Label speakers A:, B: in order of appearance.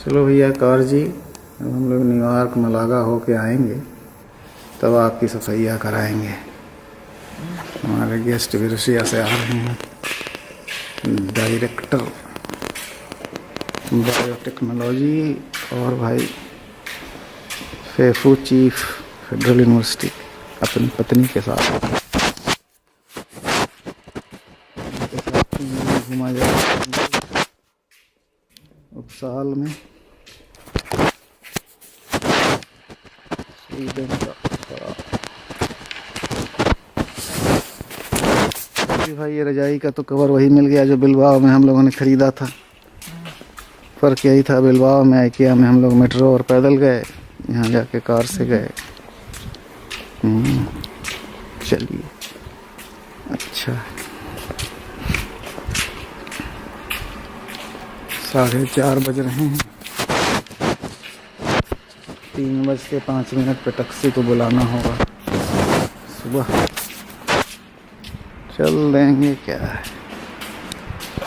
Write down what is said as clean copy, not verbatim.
A: चलो भैया कार जी, अब हम लोग न्यूयॉर्क मलागा होके आएंगे तब आपकी सफाइयाँ कराएंगे। हमारे गेस्ट भी रशिया से आ रहे हैं। डायरेक्टर बायोटेक्नोलॉजी और भाई फेफू चीफ फेडरल यूनिवर्सिटी अपनी पत्नी के साथ घुमा जाएगा उपसाल में स्वीडन का। भाई ये रजाई का तो कवर वही मिल गया जो बिलबाओ में हम लोगों ने ख़रीदा था। फ़र्क यही था, बिलबाओ में IKEA में हम लोग मेट्रो और पैदल गए, यहाँ जाके कार से गए। चलिए अच्छा 4:30 बज रहे हैं। 3:05 पे टैक्सी को बुलाना होगा। सुबह चल देंगे क्या है।